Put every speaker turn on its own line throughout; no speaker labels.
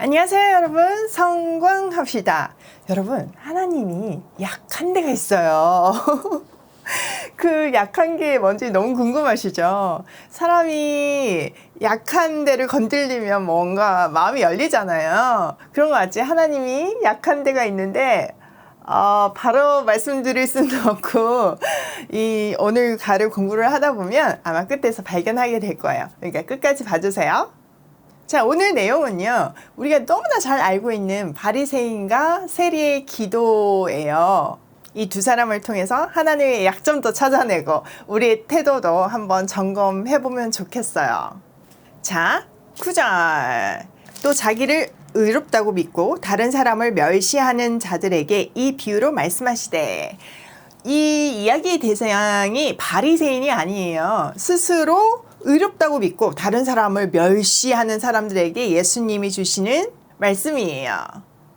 안녕하세요 여러분, 성광합시다. 여러분, 하나님이 약한 데가 있어요. 그 약한 게 뭔지 너무 궁금하시죠? 사람이 약한 데를 건들리면 뭔가 마음이 열리잖아요. 그런 거 같지? 하나님이 약한 데가 있는데 바로 말씀드릴 수는 없고 오늘 가를 공부를 하다 보면 아마 끝에서 발견하게 될 거예요. 그러니까 끝까지 봐주세요. 자, 오늘 내용은요, 우리가 너무나 잘 알고 있는 바리새인과 세리의 기도예요. 이 두 사람을 통해서 하나님의 약점도 찾아내고 우리의 태도도 한번 점검해보면 좋겠어요. 자, 9절. 또 자기를 의롭다고 믿고 다른 사람을 멸시하는 자들에게 이 비유로 말씀하시되, 이 이야기의 대상이 바리새인이 아니에요. 스스로 의롭다고 믿고 다른 사람을 멸시하는 사람들에게 예수님이 주시는 말씀이에요.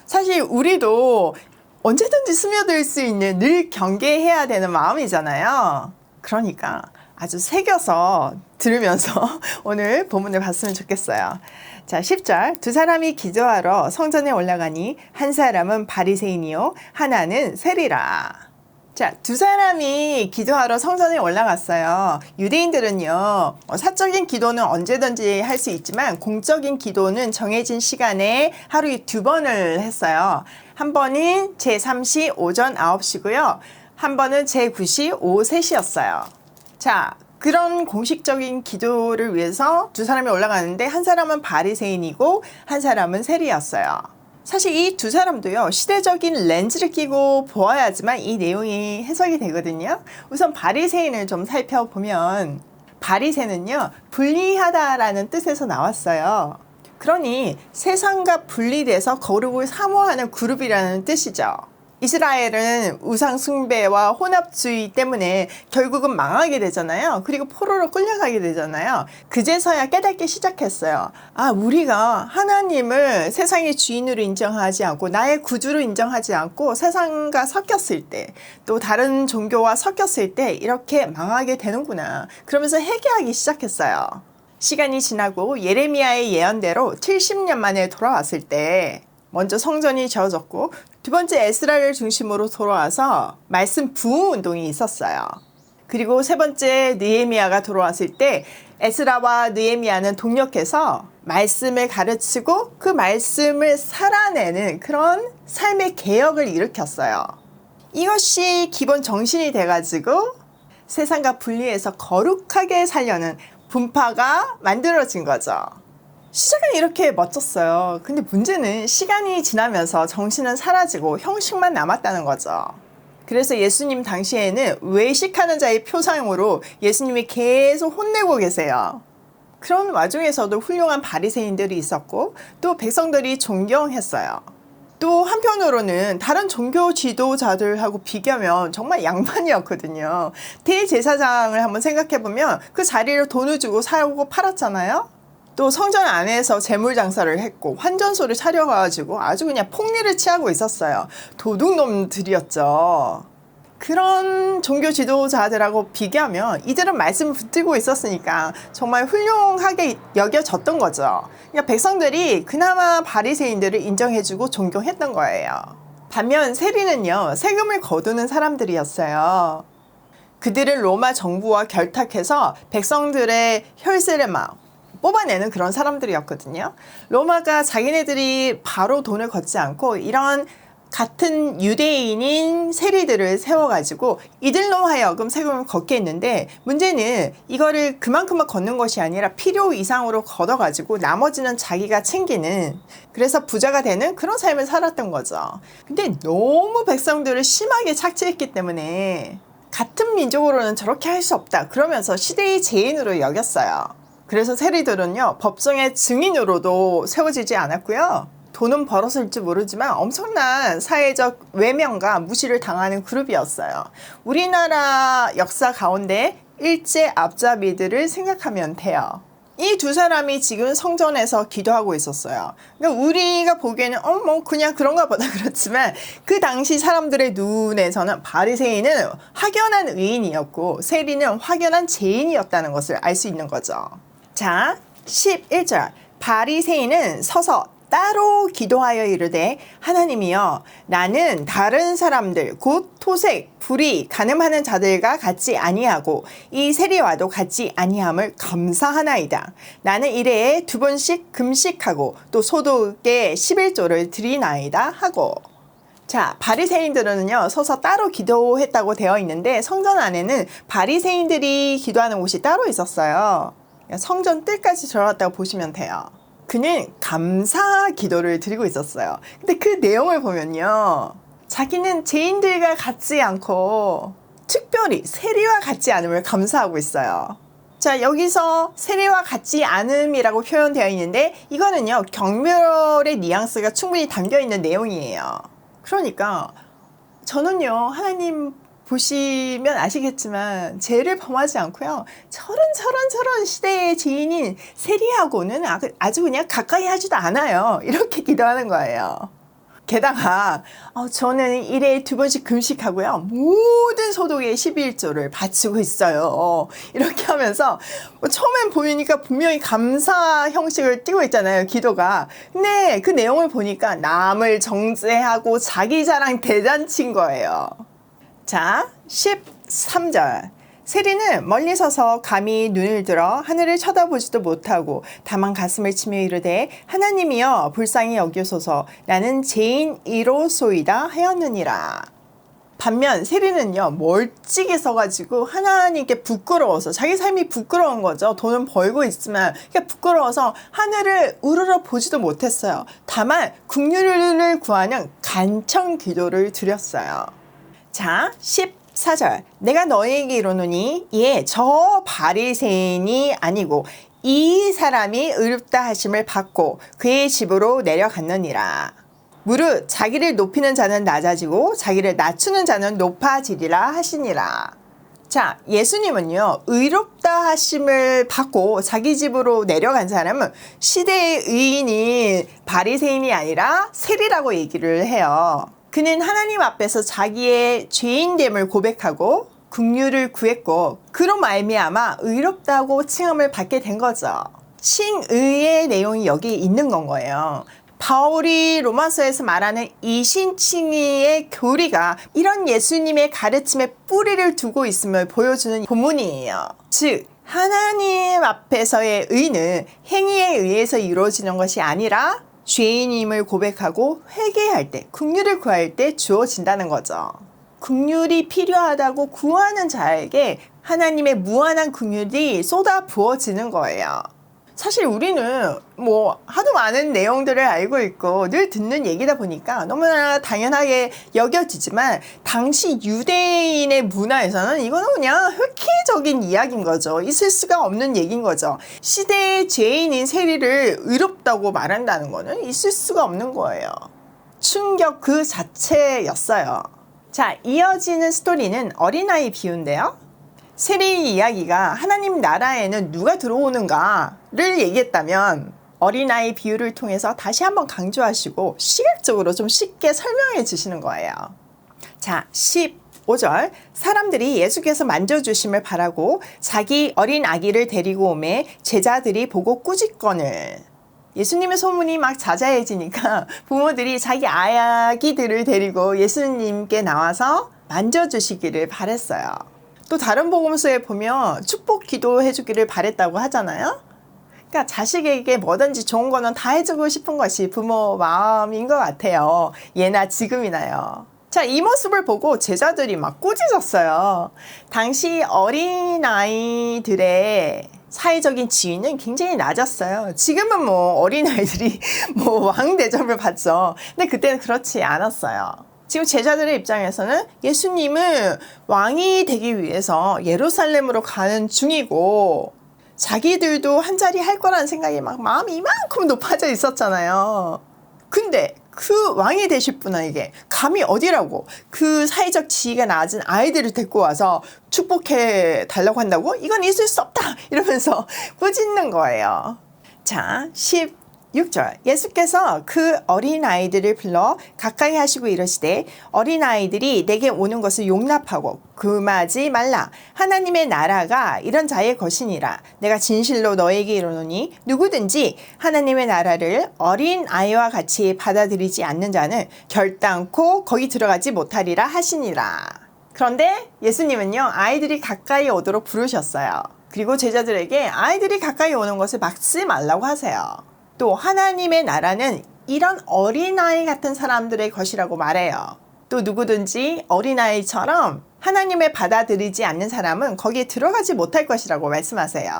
사실 우리도 언제든지 스며들 수 있는, 늘 경계해야 되는 마음이잖아요. 그러니까 아주 새겨서 들으면서 오늘 본문을 봤으면 좋겠어요. 자, 10절. 두 사람이 기도하러 성전에 올라가니 한 사람은 바리새인이요 하나는 세리라. 자, 두 사람이 기도하러 성전에 올라갔어요. 유대인들은요, 사적인 기도는 언제든지 할 수 있지만 공적인 기도는 정해진 시간에 하루에 2번을 했어요. 한 번은 제3시 오전 9시고요. 한 번은 제9시 오후 3시였어요. 자, 그런 공식적인 기도를 위해서 두 사람이 올라가는데 한 사람은 바리새인이고 한 사람은 세리였어요. 사실 이 두 사람도요, 시대적인 렌즈를 끼고 보아야지만 이 내용이 해석이 되거든요. 우선 바리새인을 좀 살펴보면, 바리새는요, 분리하다라는 뜻에서 나왔어요. 그러니 세상과 분리돼서 거룩을 사모하는 그룹이라는 뜻이죠. 이스라엘은 우상 숭배와 혼합주의 때문에 결국은 망하게 되잖아요. 그리고 포로로 끌려가게 되잖아요. 그제서야 깨닫기 시작했어요. 아, 우리가 하나님을 세상의 주인으로 인정하지 않고 나의 구주로 인정하지 않고 세상과 섞였을 때, 또 다른 종교와 섞였을 때 이렇게 망하게 되는구나. 그러면서 회개하기 시작했어요. 시간이 지나고 예레미야의 예언대로 70년 만에 돌아왔을 때 먼저 성전이 지어졌고 두 번째 에스라를 중심으로 돌아와서 말씀 부흥 운동이 있었어요. 그리고 세 번째 느헤미야가 돌아왔을 때 에스라와 느헤미야는 동력해서 말씀을 가르치고 그 말씀을 살아내는 그런 삶의 개혁을 일으켰어요. 이것이 기본 정신이 돼가지고 세상과 분리해서 거룩하게 살려는 분파가 만들어진 거죠. 시작은 이렇게 멋졌어요. 근데 문제는 시간이 지나면서 정신은 사라지고 형식만 남았다는 거죠. 그래서 예수님 당시에는 외식하는 자의 표상으로 예수님이 계속 혼내고 계세요. 그런 와중에서도 훌륭한 바리새인들이 있었고 또 백성들이 존경했어요. 또 한편으로는 다른 종교 지도자들하고 비교하면 정말 양반이었거든요. 대제사장을 한번 생각해보면 그 자리를 돈을 주고 사고 팔았잖아요. 또 성전 안에서 재물 장사를 했고 환전소를 차려가지고 아주 그냥 폭리를 취하고 있었어요. 도둑놈들이었죠. 그런 종교 지도자들하고 비교하면 이들은 말씀을 붙들고 있었으니까 정말 훌륭하게 여겨졌던 거죠. 그러니까 백성들이 그나마 바리새인들을 인정해주고 존경했던 거예요. 반면 세리는요, 세금을 거두는 사람들이었어요. 그들은 로마 정부와 결탁해서 백성들의 혈세를 막 뽑아내는 그런 사람들이었거든요. 로마가 자기네들이 바로 돈을 걷지 않고 이런 같은 유대인인 세리들을 세워가지고 이들로 하여금 세금을 걷게 했는데, 문제는 이거를 그만큼만 걷는 것이 아니라 필요 이상으로 걷어가지고 나머지는 자기가 챙기는, 그래서 부자가 되는 그런 삶을 살았던 거죠. 근데 너무 백성들을 심하게 착취했기 때문에 같은 민족으로는 저렇게 할 수 없다 그러면서 시대의 죄인으로 여겼어요. 그래서 세리들은요, 법정의 증인으로도 세워지지 않았고요. 돈은 벌었을지 모르지만 엄청난 사회적 외면과 무시를 당하는 그룹이었어요. 우리나라 역사 가운데 일제 앞잡이들을 생각하면 돼요. 이 두 사람이 지금 성전에서 기도하고 있었어요. 그러니까 우리가 보기에는 뭐 그냥 그런가 보다 그렇지만 그 당시 사람들의 눈에서는 바리새인은 확연한 의인이었고 세리는 확연한 죄인이었다는 것을 알 수 있는 거죠. 자, 11절. 바리새인은 서서 따로 기도하여 이르되 하나님이여 나는 다른 사람들 곧 토색, 불의, 간음하는 자들과 같지 아니하고 이 세리와도 같지 아니함을 감사하나이다. 나는 일해에 2번씩 금식하고 또 소독에 11조를 드리나이다 하고. 자, 바리새인들은요 서서 따로 기도했다고 되어 있는데 성전 안에는 바리새인들이 기도하는 곳이 따로 있었어요. 성전 뜰까지 들어갔다고 보시면 돼요. 그는 감사 기도를 드리고 있었어요. 근데 그 내용을 보면요 자기는 죄인들과 같지 않고 특별히 세리와 같지 않음을 감사하고 있어요. 자, 여기서 세리와 같지 않음이라고 표현되어 있는데 이거는요 경멸의 뉘앙스가 충분히 담겨 있는 내용이에요. 그러니까 저는요 하나님 보시면 아시겠지만 죄를 범하지 않고요 저런 시대의 죄인인 세리하고는 아주 그냥 가까이 하지도 않아요. 이렇게 기도하는 거예요. 게다가 저는 일에 2번씩 금식하고요 모든 소독에 11조를 바치고 있어요. 이렇게 하면서 처음엔 보이니까 분명히 감사 형식을 띠고 있잖아요 기도가. 근데 그 내용을 보니까 남을 정죄하고 자기 자랑 대잔치인 거예요. 자, 13절. 세리는 멀리 서서 감히 눈을 들어 하늘을 쳐다보지도 못하고 다만 가슴을 치며 이르되 하나님이여 불쌍히 여기소서 나는 죄인이로소이다 하였느니라. 반면 세리는요 멀찍이 서가지고 하나님께 부끄러워서 자기 삶이 부끄러운 거죠. 돈은 벌고 있지만 부끄러워서 하늘을 우러러 보지도 못했어요. 다만 긍휼을 구하는 간청 기도를 드렸어요. 자, 14절. 내가 너에게 이르노니 저 바리새인이 아니고 이 사람이 의롭다 하심을 받고 그의 집으로 내려갔느니라. 무릇 자기를 높이는 자는 낮아지고 자기를 낮추는 자는 높아지리라 하시니라. 자, 예수님은요 의롭다 하심을 받고 자기 집으로 내려간 사람은 시대의 의인인 바리새인이 아니라 세리라고 얘기를 해요. 그는 하나님 앞에서 자기의 죄인됨을 고백하고 긍휼을 구했고 그로 말미암아 의롭다고 칭함을 받게 된 거죠. 칭의의 내용이 여기 있는 건 거예요. 바울이 로마서에서 말하는 이 신칭의의 교리가 이런 예수님의 가르침에 뿌리를 두고 있음을 보여주는 본문이에요. 즉 하나님 앞에서의 의는 행위에 의해서 이루어지는 것이 아니라 죄인임을 고백하고 회개할 때, 긍휼을 구할 때 주어진다는 거죠. 긍휼이 필요하다고 구하는 자에게 하나님의 무한한 긍휼이 쏟아 부어지는 거예요. 사실 우리는 하도 많은 내용들을 알고 있고 늘 듣는 얘기다 보니까 너무나 당연하게 여겨지지만 당시 유대인의 문화에서는 이거는 그냥 획기적인 이야기인 거죠. 있을 수가 없는 얘기인 거죠. 시대의 죄인인 세리를 의롭다고 말한다는 거는 있을 수가 없는 거예요. 충격 그 자체였어요. 자, 이어지는 스토리는 어린아이 비유인데요. 세리 이야기가 하나님 나라에는 누가 들어오는가를 얘기했다면 어린아이 비유를 통해서 다시 한번 강조하시고 시각적으로 좀 쉽게 설명해 주시는 거예요. 자, 15절. 사람들이 예수께서 만져주심을 바라고 자기 어린 아기를 데리고 오매 제자들이 보고 꾸짖거늘. 예수님의 소문이 막 자자해지니까 부모들이 자기 아기들을 데리고 예수님께 나와서 만져주시기를 바랬어요. 또 다른 복음서에 보면 축복 기도해 주기를 바랬다고 하잖아요. 그러니까 자식에게 뭐든지 좋은 거는 다 해주고 싶은 것이 부모 마음인 것 같아요. 예나 지금이나요. 자, 이 모습을 보고 제자들이 막 꾸짖었어요. 당시 어린아이들의 사회적인 지위는 굉장히 낮았어요. 지금은 어린아이들이 왕 대접을 받죠. 근데 그때는 그렇지 않았어요. 지금 제자들의 입장에서는 예수님은 왕이 되기 위해서 예루살렘으로 가는 중이고 자기들도 한 자리 할 거라는 생각이 막 마음이 이만큼 높아져 있었잖아요. 근데 그 왕이 되실 분에게 감히 어디라고 그 사회적 지위가 낮은 아이들을 데리고 와서 축복해 달라고 한다고? 이건 있을 수 없다! 이러면서 꾸짖는 거예요. 자, 6절 예수께서 그 어린아이들을 불러 가까이 하시고 이르시되 어린아이들이 내게 오는 것을 용납하고 금하지 말라. 하나님의 나라가 이런 자의 것이니라. 내가 진실로 너에게 이르노니 누구든지 하나님의 나라를 어린아이와 같이 받아들이지 않는 자는 결단코 거기 들어가지 못하리라 하시니라. 그런데 예수님은요, 아이들이 가까이 오도록 부르셨어요. 그리고 제자들에게 아이들이 가까이 오는 것을 막지 말라고 하세요. 또 하나님의 나라는 이런 어린아이 같은 사람들의 것이라고 말해요. 또 누구든지 어린아이처럼 하나님을 받아들이지 않는 사람은 거기에 들어가지 못할 것이라고 말씀하세요.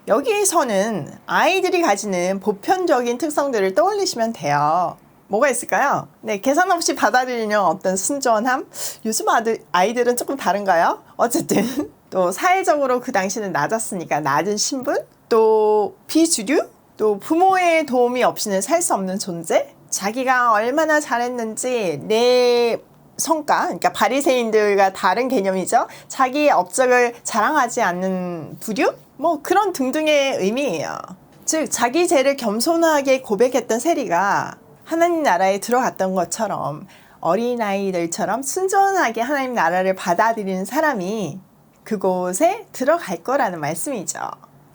여기에서는 아이들이 가지는 보편적인 특성들을 떠올리시면 돼요. 뭐가 있을까요? 네, 계산 없이 받아들이는 어떤 순전함? 요즘 아이들은 조금 다른가요? 어쨌든 또 사회적으로 그 당시는 낮았으니까 낮은 신분? 또 비주류? 또 부모의 도움이 없이는 살 수 없는 존재? 자기가 얼마나 잘했는지 내 성과, 그러니까 바리새인들과 다른 개념이죠. 자기의 업적을 자랑하지 않는 부류? 뭐 그런 등등의 의미예요. 즉 자기 죄를 겸손하게 고백했던 세리가 하나님 나라에 들어갔던 것처럼 어린아이들처럼 순전하게 하나님 나라를 받아들이는 사람이 그곳에 들어갈 거라는 말씀이죠.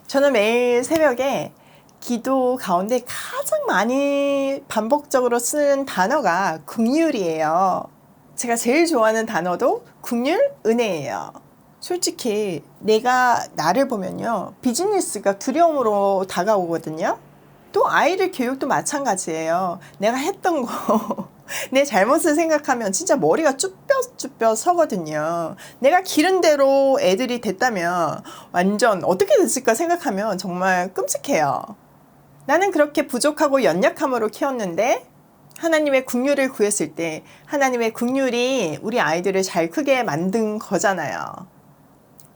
저는 매일 새벽에 기도 가운데 가장 많이 반복적으로 쓰는 단어가 긍휼이에요. 제가 제일 좋아하는 단어도 긍휼, 은혜예요. 솔직히 내가 나를 보면요, 비즈니스가 두려움으로 다가오거든요. 또 아이들 교육도 마찬가지예요. 내가 했던 거 내 잘못을 생각하면 진짜 머리가 쭈뼛쭈뼛 서거든요. 내가 기른 대로 애들이 됐다면 완전 어떻게 됐을까 생각하면 정말 끔찍해요. 나는 그렇게 부족하고 연약함으로 키웠는데 하나님의 긍휼을 구했을 때 하나님의 긍휼이 우리 아이들을 잘 크게 만든 거잖아요.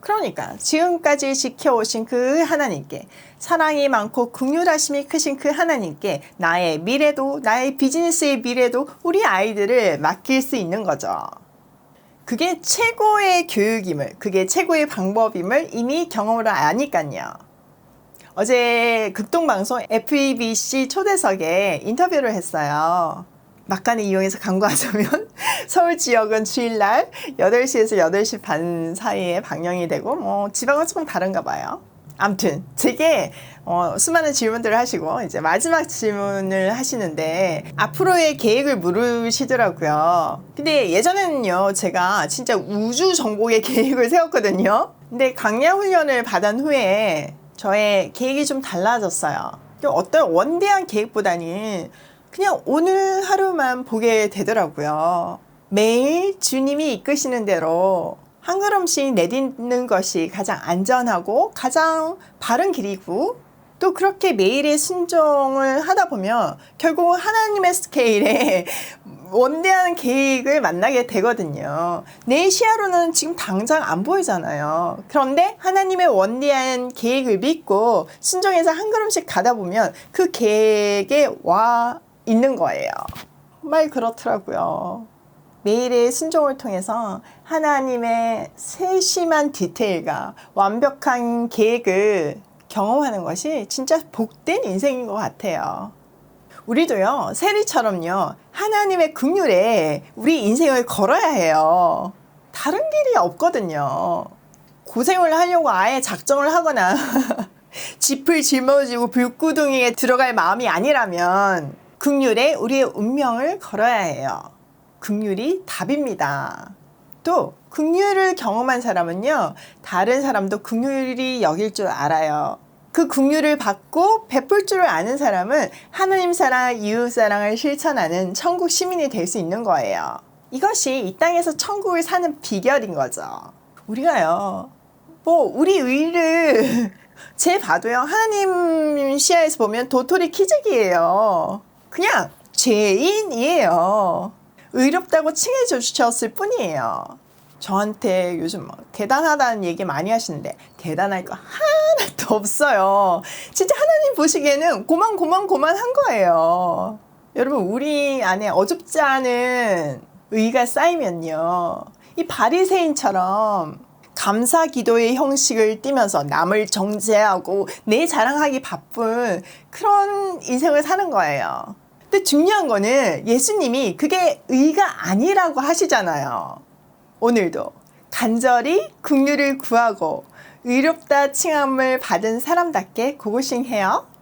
그러니까 지금까지 지켜오신 그 하나님께, 사랑이 많고 긍휼하심이 크신 그 하나님께 나의 미래도, 나의 비즈니스의 미래도 우리 아이들을 맡길 수 있는 거죠. 그게 최고의 교육임을, 그게 최고의 방법임을 이미 경험으로 아니까요. 어제 극동방송 FEBC 초대석에 인터뷰를 했어요. 막간을 이용해서 광고하자면 서울 지역은 주일날 8시에서 8시 반 사이에 방영이 되고 뭐 지방은 조금 다른가 봐요. 아무튼 되게 수많은 질문들을 하시고 이제 마지막 질문을 하시는데 앞으로의 계획을 물으시더라고요. 근데 예전에는요, 제가 진짜 우주 정복의 계획을 세웠거든요. 근데 강야 훈련을 받은 후에 저의 계획이 좀 달라졌어요. 어떤 원대한 계획보다는 그냥 오늘 하루만 보게 되더라고요. 매일 주님이 이끄시는 대로 한 걸음씩 내딛는 것이 가장 안전하고 가장 바른 길이고, 또 그렇게 매일의 순종을 하다 보면 결국 하나님의 스케일에 원대한 계획을 만나게 되거든요. 내 시야로는 지금 당장 안 보이잖아요. 그런데 하나님의 원대한 계획을 믿고 순종해서 한 걸음씩 가다 보면 그 계획에 와 있는 거예요. 정말 그렇더라고요. 매일의 순종을 통해서 하나님의 세심한 디테일과 완벽한 계획을 경험하는 것이 진짜 복된 인생인 것 같아요. 우리도요, 세리처럼요, 하나님의 긍휼에 우리 인생을 걸어야 해요. 다른 길이 없거든요. 고생을 하려고 아예 작정을 하거나 짚을 짊어지고 불구덩이에 들어갈 마음이 아니라면 긍휼에 우리의 운명을 걸어야 해요. 긍휼이 답입니다. 또 긍휼을 경험한 사람은요, 다른 사람도 긍휼히 여길 줄 알아요. 그 긍휼을 받고 베풀 줄 아는 사람은 하나님 사랑, 이웃 사랑을 실천하는 천국 시민이 될 수 있는 거예요. 이것이 이 땅에서 천국을 사는 비결인 거죠. 우리가요, 우리 의를 제 봐도요, 하나님 시야에서 보면 도토리 키재기예요. 그냥 죄인이에요. 의롭다고 칭해 주셨을 뿐이에요. 저한테 요즘 대단하다는 얘기 많이 하시는데 대단할 거 하나도 없어요. 진짜 하나님 보시기에는 고만한 거예요. 여러분, 우리 안에 어줍지 않은 의가 쌓이면요, 이 바리새인처럼 감사 기도의 형식을 띠면서 남을 정죄하고 내 자랑하기 바쁜 그런 인생을 사는 거예요. 근데 중요한 거는 예수님이 그게 의가 아니라고 하시잖아요. 오늘도 간절히 긍휼을 구하고 의롭다 칭함을 받은 사람답게 고고싱해요.